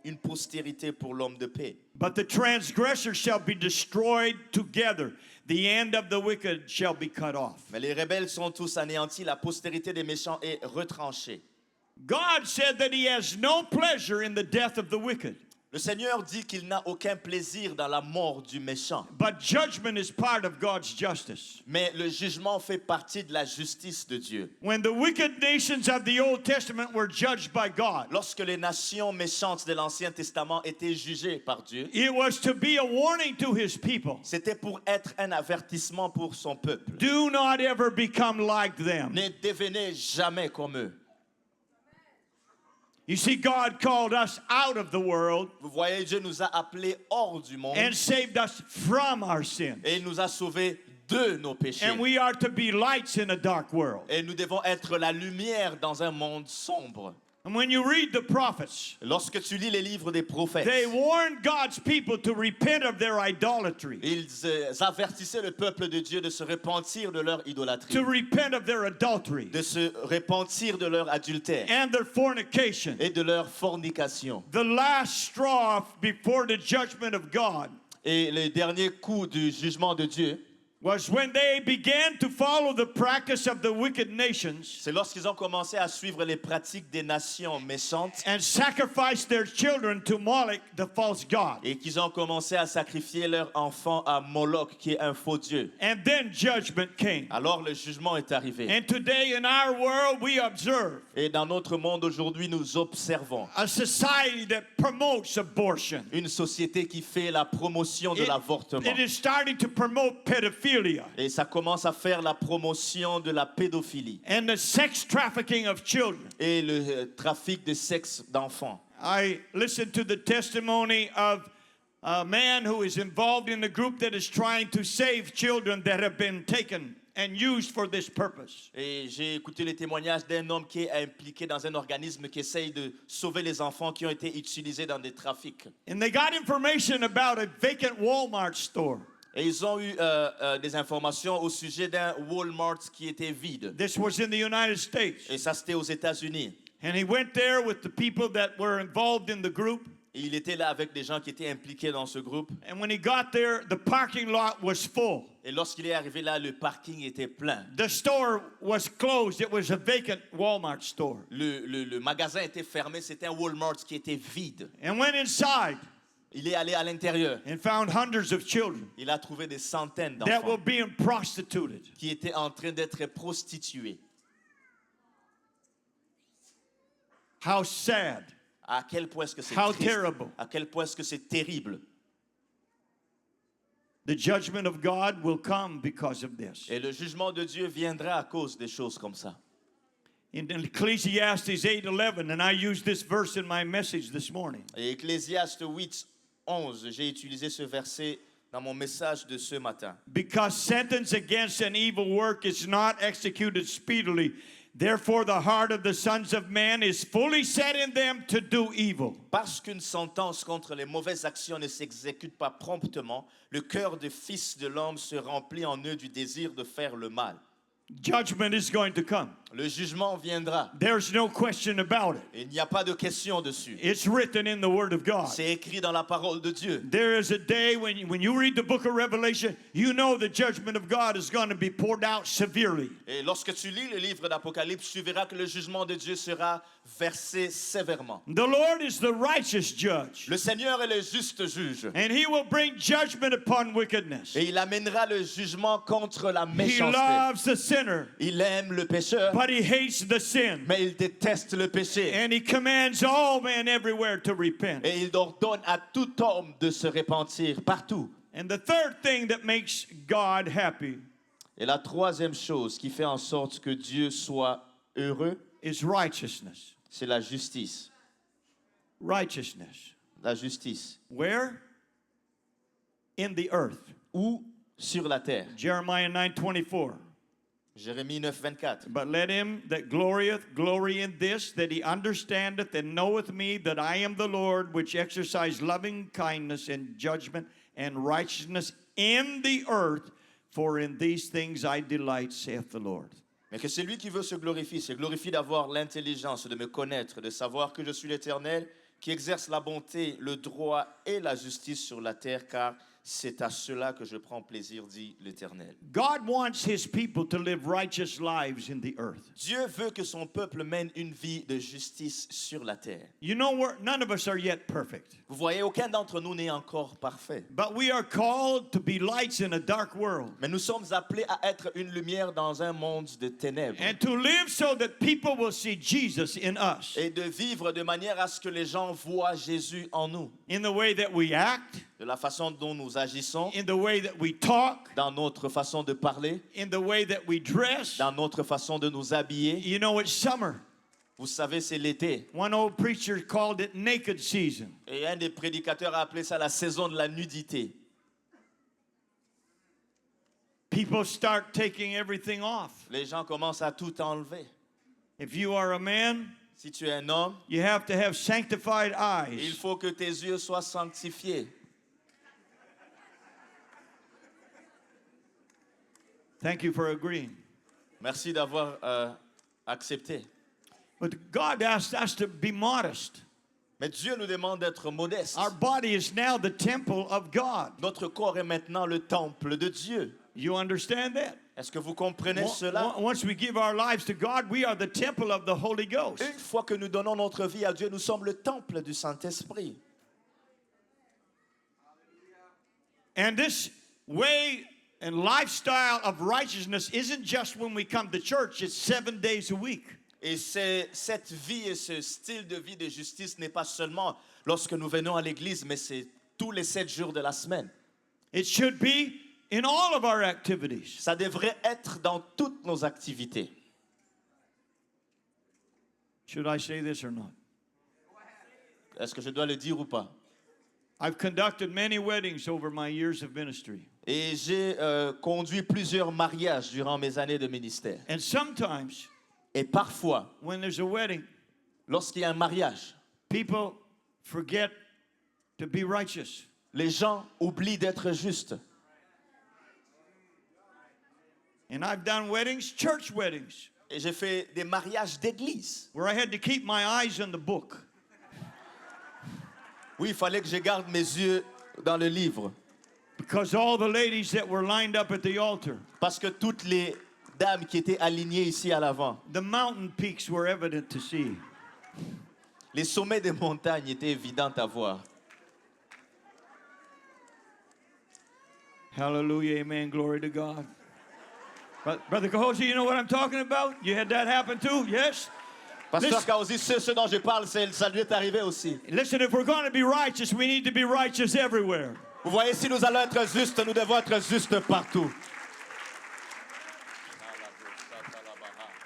une postérité pour l'homme de paix. But the transgressor shall be destroyed together. The end of the wicked shall be cut off. Mais les rebelles sont tous anéantis, la postérité des méchants est retranchée. God said that he has no pleasure in the death of the wicked. Le Seigneur dit qu'il n'a aucun plaisir dans la mort du méchant. But judgment is part of God's justice. Mais le jugement fait partie de la justice de Dieu. When the wicked nations of the Old Testament were judged by God, Lorsque les nations méchantes de l'Ancien Testament étaient jugées par Dieu, it was to be a warning to his people. c'était pour être un avertissement pour son peuple. Do not ever become like them. Ne devenez jamais comme eux. You see, God called us out of the world Vous voyez, Dieu nous a appelés hors du monde and saved us from our sins. et il nous a sauvés de nos péchés. And we are to be lights in a dark world. Et nous devons être la lumière dans un monde sombre. And when you read the prophets, Lorsque tu lis les livres des prophètes, they warned God's people to repent of their idolatry, ils avertissaient le peuple de Dieu de se repentir de leur idolâtrie, to repent of their adultery de se repentir de leur adultère and their fornication. et de leur fornication. The last straw before the judgment of God Et le dernier coup du jugement de Dieu, was when they began to follow the practice of the wicked nations c'est lorsqu'ils ont commencé à suivre les pratiques des nations méchantes and sacrifice their children to Moloch, the false god. et qu'ils ont commencé à sacrifier leurs enfants à Moloch, qui est un faux dieu. And then judgment came. Alors le jugement est arrivé. And today in our world we observe Et dans notre monde aujourd'hui, nous observons a society that promotes abortion. une société qui fait la promotion de l'avortement. It is starting to promote pedophilia Et ça commence à faire la promotion de la pédophilie and the sex trafficking of children. et le trafic de sexe d'enfants. I listened to the testimony of a man who is involved in a group that is trying to save children that have been taken and used for this purpose. Et j'ai écouté les témoignages d'un homme qui est impliqué dans un organisme qui essaye de sauver les enfants qui ont été utilisés dans des trafics. And they got information about a vacant Walmart store. Et ils ont eu des informations au sujet d'un Walmart qui était vide. This was in the United States. Et ça, c'était aux États-Unis. And he went there with the people that were involved in the group. Et il était là avec des gens qui étaient impliqués dans ce groupe. And when he got there, the parking lot was full. Et lorsqu'il est arrivé là, le parking était plein. The store was closed. It was a vacant Walmart store. Le magasin était fermé. C'était un Walmart qui était vide. And went inside Il est allé à l'intérieur. and found hundreds of children Il a trouvé des centaines that were d'enfants being prostituted. qui étaient en train d'être prostitués. How sad. À quel point est-ce que c'est How triste? terrible. À quel point est-ce que c'est terrible? The judgment of God will come because of this. Et le jugement de Dieu viendra à cause des choses comme ça. In Ecclesiastes 8:11, and I used this verse in my message this morning. Et Ecclésiaste 8:11, j'ai utilisé ce verset dans mon message de ce matin. Because sentence against an evil work is not executed speedily, therefore the heart of the sons of man is fully set in them to do evil. Parce qu'une sentence contre les mauvaises actions ne s'exécute pas promptement, le cœur des fils de l'homme se remplit en eux du désir de faire le mal. Judgment is going to come. Le jugement viendra. There's no question about it. Il n'y a pas de question dessus. It's written in the Word of God. C'est écrit dans la parole de Dieu. There is a day when you read the book of Revelation, you know the judgment of God is going to be poured out severely. Et lorsque tu lis le livre d'Apocalypse, tu verras que le jugement de Dieu sera versé sévèrement. The Lord is the righteous judge, Le Seigneur est le juste juge. and He will bring judgment upon wickedness. Et il amènera le jugement contre la He méchanceté. loves the sinner, Il aime le pécheur, but He hates the sin. mais il déteste le péché. And He commands all men everywhere to repent. Et il ordonne à tout homme de se repentir partout. And the third thing that makes God happy Et la troisième chose qui fait en sorte que Dieu soit heureux, is righteousness. c'est la justice. Righteousness. La justice. Where? In the earth. Ou sur la terre. Jeremiah 9:24. Jérémie 9, 24. But let him that glorieth glory in this, that he understandeth and knoweth me, that I am the Lord, which exercise loving kindness and judgment and righteousness in the earth, for in these things I delight, saith the Lord. Mais que celui qui veut se glorifie d'avoir l'intelligence, de me connaître, de savoir que je suis l'Éternel, qui exerce la bonté, le droit et la justice sur la terre, car c'est à cela que je prends plaisir, dit l'Éternel. God wants his people to live righteous lives in the earth. Dieu veut que son peuple mène une vie de justice sur la terre. You know, none of us are yet perfect, Vous voyez, aucun d'entre nous n'est encore parfait. but we are called to be lights in a dark world Mais nous sommes appelés à être une lumière dans un monde de ténèbres. and to live so that people will see Jesus in us, Et de vivre de manière à ce que les gens voient Jésus en nous. in the way that we act, De la façon dont nous agissons, in the way that we talk, dans notre façon de parler, in the way that we dress. dans notre façon de nous habiller. You know, it's summer. Vous savez, c'est l'été. One old preacher called it naked season. Et un des prédicateurs a appelé ça la saison de la nudité. People start taking everything off. Les gens commencent à tout enlever. If you are a man, Si tu es un homme, you have to have sanctified il eyes. faut que tes yeux soient sanctifiés. Thank you for agreeing. Merci d'avoir accepté. But God asked us to be modest. Mais Dieu nous demande d'être modestes. Our body is now the temple of God. Notre corps est maintenant le temple de Dieu. You understand that? Est-ce que vous comprenez cela? Once we give our lives to God, we are the temple of the Holy Ghost. Une fois que nous donnons notre vie à Dieu, nous sommes le temple du Saint-Esprit. And this way and lifestyle of righteousness isn't just when we come to church, it's 7 days a week. Et cette vie et ce style de vie de justice n'est pas seulement lorsque nous venons à l'église, mais c'est tous les 7 jours de la semaine. It should be in all of our activities. Ça devrait être dans toutes nos activités. Should I say this or not? Est-ce que je dois le dire ou pas? I've conducted many weddings over my years of ministry. Et j'ai conduit plusieurs mariages durant mes années de ministère. And sometimes, Et parfois, when there's a wedding, lorsqu'il y a un mariage, people forget to be righteous. les gens oublient d'être justes. And I've done weddings, church weddings, Et j'ai fait des mariages d'église. where I had to keep my eyes on the book. Oui, il fallait que je garde mes yeux dans le livre. Because all the ladies that were lined up at the altar, Parce que toutes les dames qui étaient alignées ici à l'avant, the mountain peaks were evident to see. les sommets des montagnes étaient évidents à voir. Hallelujah, amen, glory to God. Brother Cahosi, you know what I'm talking about? You had that happen too? Yes? Pasteur Listen. Kaosi, ce dont je parle, ça lui est arrivé aussi. Listen, if we're going to be righteous, we need to be righteous everywhere. Vous voyez, si nous allons être justes, nous devons être justes partout.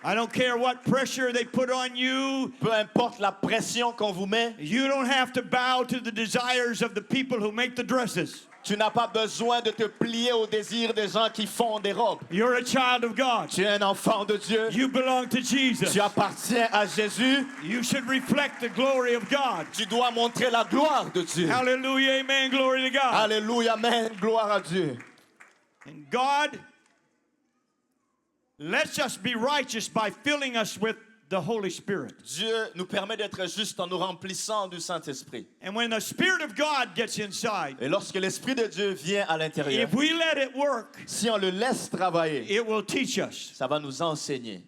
I don't care what pressure they put on you. Peu importe la pression qu'on vous met, You don't have to bow to the desires of the people who make the dresses. tu n'as pas besoin de te plier aux désirs des gens qui font des robes. You're a child of God. Tu es un enfant de Dieu. You belong to Jesus. Tu appartiens à Jésus. You should reflect the glory of God. Tu dois montrer la gloire de Dieu. Hallelujah, amen, glory to God. Alléluia, amen, gloire à Dieu. And God lets us be righteous by filling us with the Holy Spirit. Dieu nous permet d'être justes en nous remplissant du Saint-Esprit. And when the Spirit of God gets inside, Et lorsque l'Esprit de Dieu vient à l'intérieur, if we let it work, si on le laisse travailler, it will teach us. ça va nous enseigner.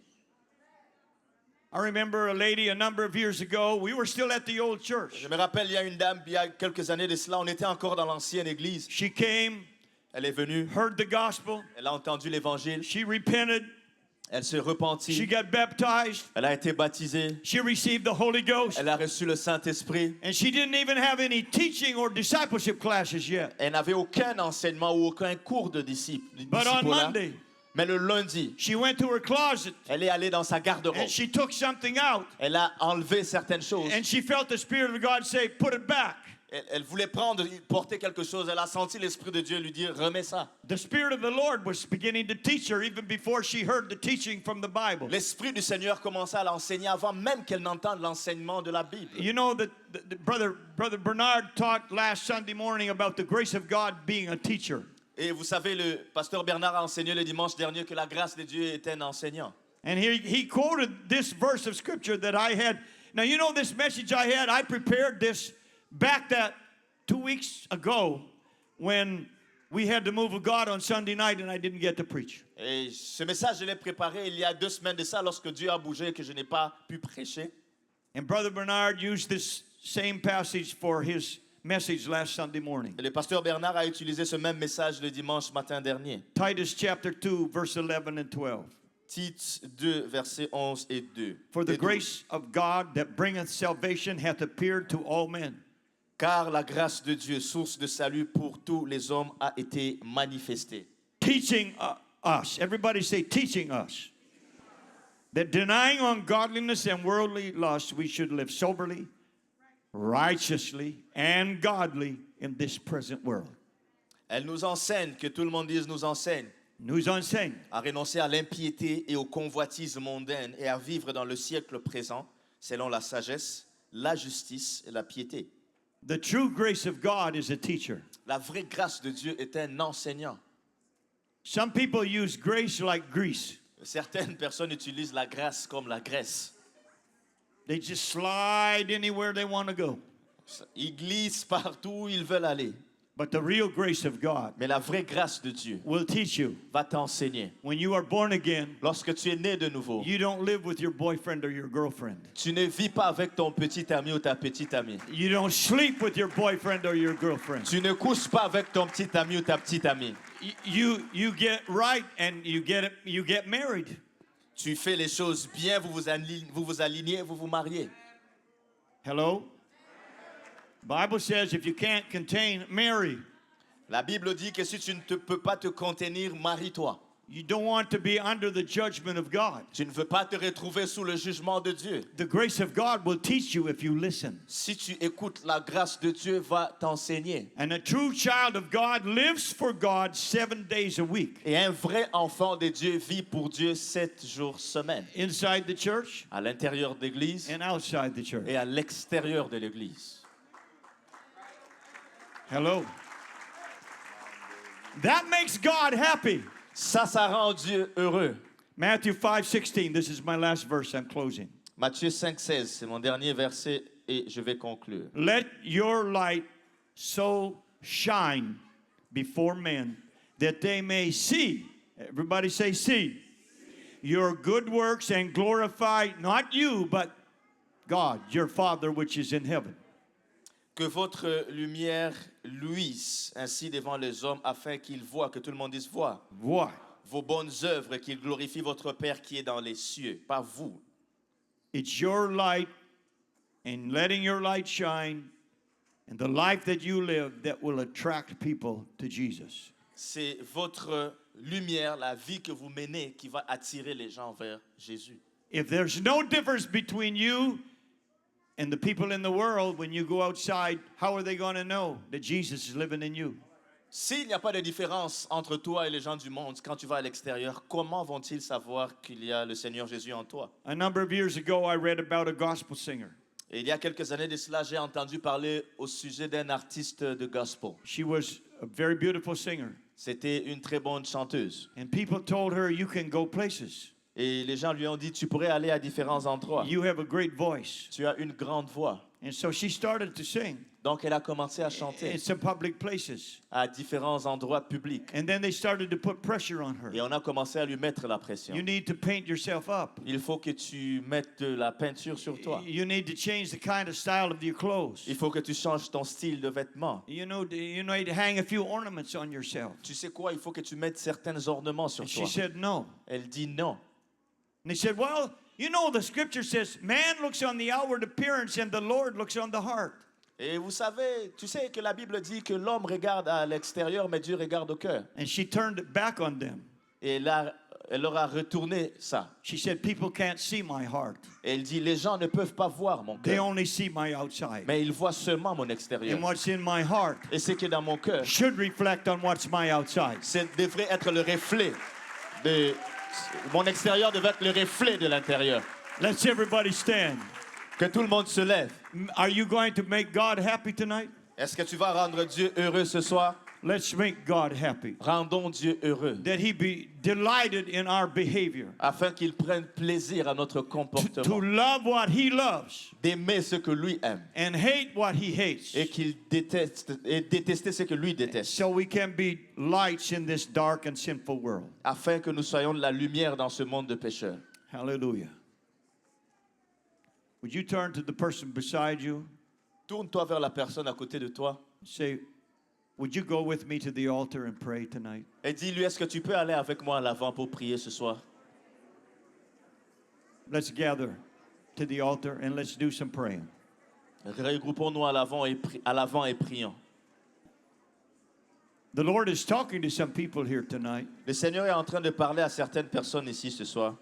I remember a lady a number of years ago, we were still at the old church. Je me rappelle, il y a une dame, il y a quelques années de cela, on était encore dans l'ancienne église. She came, Elle est venue, heard the gospel, elle a entendu l'évangile, she repented, elle se she repentit, got baptized, elle a été baptisée, she received the Holy Ghost, elle a reçu le Saint-Esprit. and she didn't even have any teaching or discipleship classes yet. Elle n'avait aucun enseignement ou aucun cours de But on disciple. Monday, Mais le lundi, she went to her closet elle est allée dans sa garde-robe. and she took something out, Elle a enlevé certaines choses. and she felt the Spirit of God say, "Put it back." Elle voulait porter quelque chose. Elle a senti l'Esprit de Dieu lui dire, remets ça. The Spirit of the Lord was beginning to teach her even before she heard the teaching from the Bible. L'Esprit du Seigneur commençait à l'enseigner avant même qu'elle n'entende l'enseignement de la Bible. You know that Brother Bernard taught last Sunday morning about the grace of God being a teacher. Et vous savez, le pasteur Bernard a enseigné le dimanche dernier que la grâce de Dieu est un enseignant. And he quoted this verse of scripture that I had. Now, you know this message I prepared this back that 2 weeks ago when we had the move of God on Sunday night and I didn't get to preach. Et ce message, je l'ai préparé il y a 2 semaines de ça, lorsque Dieu a bougé et que je n'ai pas pu prêcher. And Brother Bernard used this same passage for his message last Sunday morning. Et le pasteur Bernard a utilisé ce même message le dimanche matin dernier. Titus chapter 2, verse 11 and 12. Tite 2, versets 11 et 2. For the Et 12. grace of God that bringeth salvation hath appeared to all men. Car la grâce de Dieu, source de salut pour tous les hommes, a été manifestée. Teaching us, everybody say teaching us, that denying ungodliness and worldly lust, we should live soberly, righteously, and godly in this present world. Elle nous enseigne, que tout le monde dise nous enseigne, Nous enseigne à renoncer à l'impiété et aux convoitises mondaines et à vivre dans le siècle présent selon la sagesse, la justice et la piété. the true grace of God is a teacher. La vraie grâce de Dieu est un enseignant. Some people use grace like grease. Certaines personnes utilisent la grâce comme la graisse. They just slide anywhere they want to go. Ils glissent partout où ils veulent aller. But the real grace of God Mais la vraie grâce de Dieu will teach you. va t'enseigner. When you are born again, Lorsque tu es né de nouveau, you don't live with your boyfriend or your girlfriend. tu ne vis pas avec ton petit ami ou ta petite amie. You don't sleep with your boyfriend or your girlfriend. Tu ne couches pas avec ton petit ami ou ta petite amie. You get right and you get married. Tu fais les choses bien, vous vous alignez, vous vous mariez. Hello? Bible says if you can't contain, marry. La Bible dit que si tu ne peux pas te contenir, marie-toi. You don't want to be under the judgment of God. Tu ne veux pas te retrouver sous le jugement de Dieu. The grace of God will teach you if you listen. Si tu écoutes, la grâce de Dieu va t'enseigner. And a true child of God lives for God 7 days a week. Et un vrai enfant de Dieu vit pour Dieu 7 jours semaine. Inside the church À l'intérieur de l'église and outside the church. et à l'extérieur de l'église. Hello? That makes God happy. Ça rend Dieu heureux. Matthew 5:16. This is my last verse. I'm closing. Matthieu 5,16, c'est mon dernier verset et je vais conclure. Let your light so shine before men that they may see. Everybody say see. Your good works and glorify not you, but God, your Father which is in heaven. Que votre lumière luise ainsi devant les hommes afin qu'ils voient, que tout le monde dise voit, Why? vos bonnes œuvres, qu'ils glorifient votre Père qui est dans les cieux, pas vous. It's your light and letting your light shine and the life that you live that will attract people to Jesus. C'est votre lumière, la vie que vous menez qui va attirer les gens vers Jésus. If there's no difference between you and the people in the world, when you go outside, how are they going to know that Jesus is living in you? S'il n'y a pas de différence entre toi et les gens du monde quand tu vas à l'extérieur, comment vont-ils savoir qu'il y a le Seigneur Jésus en toi? A number of years ago, I read about a gospel singer. Et il y a quelques années de cela, j'ai entendu parler au sujet d'un artiste de gospel. She was a very beautiful singer. C'était une très bonne chanteuse. And people told her, you can go places. Et les gens lui ont dit, tu pourrais aller à différents endroits. You have a great voice. Tu as une grande voix. And so she started to sing Donc elle a commencé à chanter in some public places. à différents endroits publics. And then they started to put pressure on her. Et on a commencé à lui mettre la pression. You need to paint yourself up. Il faut que tu mettes de la peinture sur toi. You need to change the kind of style of your clothes. Il faut que tu changes ton style de vêtements. You need to hang a few ornaments on yourself. Tu sais quoi? Il faut que tu mettes certains ornements sur And toi. she said no. Elle dit non. And they said, well, you know, the scripture says, man looks on the outward appearance and the Lord looks on the heart. Et vous savez, tu sais que la Bible dit que l'homme regarde à l'extérieur, mais Dieu regarde au cœur. And she turned it back on them. Et là, elle leur a retourné ça. She said, people can't see my heart. Et elle dit, les gens ne peuvent pas voir mon They cœur, only see my outside. mais ils voient seulement mon extérieur. And what's in my heart Et ce qui est dans mon cœur, should reflect on what's my outside. devrait être le reflet de... Mon extérieur devrait être le reflet de l'intérieur. Let's everybody stand. Que tout le monde se lève. Are you going to make God happy tonight? Est-ce que tu vas rendre Dieu heureux ce soir? Let's make God happy. Rendons Dieu heureux, That he be delighted in our behavior. afin qu'il prenne plaisir à notre To comportement, love what he loves d'aimer ce que lui aime and hate what he hates. et qu'il déteste et détester ce que lui déteste, So we can be lights in this dark and sinful world. afin que nous soyons de la lumière dans ce monde de pécheurs. Hallelujah. Would you turn to the person beside you? Tourne-toi vers la personne à côté de toi Say, would you go with me to the altar and pray tonight? et dis-lui, est-ce que tu peux aller avec moi à l'avant pour prier ce soir? Let's gather to the altar and let's do some praying. Regroupons-nous à l'avant et prions. The Lord is talking to some people here tonight. Le Seigneur est en train de parler à certaines personnes ici ce soir.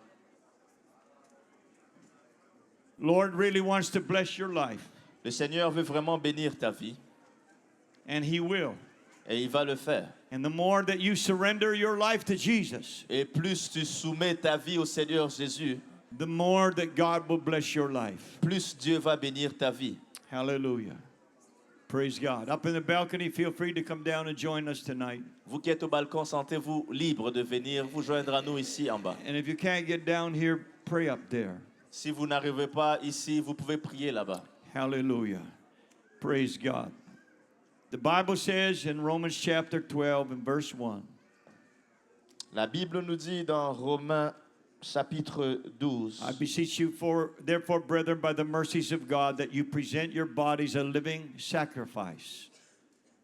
Lord really wants to bless your life, Le Seigneur veut vraiment bénir ta vie and he will. et il va le faire. And the more that you surrender your life to Jesus, Et plus tu soumets ta vie au Seigneur Jésus, the more that God will bless your life. plus Dieu va bénir ta vie. Hallelujah. Praise God. Up in the balcony, feel free to come down and join us tonight. Vous qui êtes au balcon, sentez-vous libre de venir vous joindre à nous ici en bas. And if you can't get down here, pray up there. Si vous n'arrivez pas ici, vous pouvez prier là-bas. Hallelujah. Praise God. The Bible says in Romans chapter 12 and verse 1, La Bible nous dit dans Romains chapitre 12, I beseech you, therefore, brethren, by the mercies of God, that you present your bodies a living sacrifice,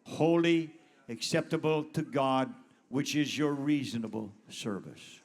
holy, acceptable to God, which is your reasonable service.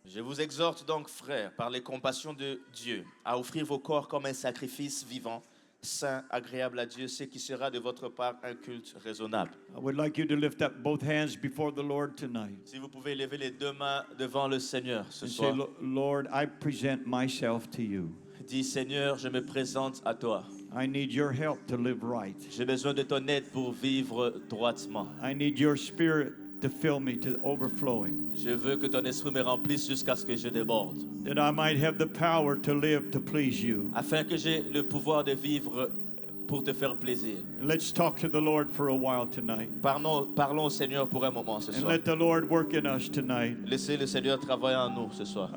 Je vous exhorte donc, frères, par les compassions de Dieu, à offrir vos corps comme un sacrifice vivant, saint, agréable à Dieu, ce qui sera de votre part un culte raisonnable. I would like you to lift up both hands before the Lord tonight Si vous pouvez lever les deux mains devant le Seigneur ce and say, soir, Lord, I present myself to you. dis Seigneur, je me présente à toi. I need your help to live right. J'ai besoin de ton aide pour vivre droitement. I need your spirit to fill me to overflowing, Je veux que ton esprit me remplisse jusqu'à ce que je déborde, that I might have the power to live to please you. afin que j'ai le pouvoir de vivre pour te faire plaisir. Let's talk to the Lord for a while tonight. Parlons au Seigneur pour un moment ce And soir. let the Lord work in us tonight. Laissez le Seigneur travailler en nous ce soir.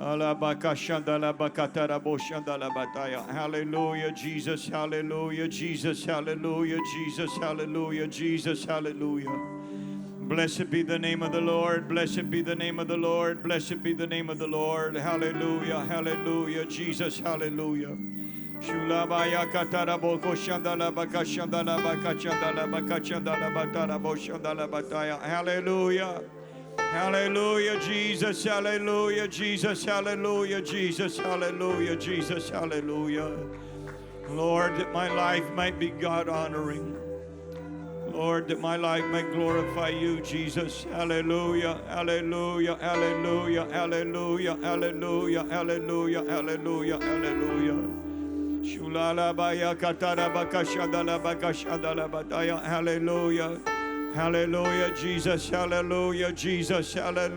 Hallelujah, Jesus, hallelujah, Jesus, hallelujah, Jesus, hallelujah, Jesus, hallelujah. Blessed be the name of the Lord, blessed be the name of the Lord, blessed be the name of the Lord. Hallelujah, hallelujah, Jesus, hallelujah. Shulabaya kataraboko shandala baka shandala baka chandala baka chandala batara bo shandala bataya. Hallelujah. Hallelujah, Jesus, hallelujah, Jesus, hallelujah, Jesus, hallelujah, Jesus, hallelujah. Lord, that my life might be God-honoring. Lord, that my life might glorify you, Jesus. Hallelujah, hallelujah, hallelujah, hallelujah, hallelujah, hallelujah, hallelujah, hallelujah. Shulalabaya katarabakashadalabakashadalabataya. Hallelujah, hallelujah, Jesus, hallelujah, Jesus, hallelujah.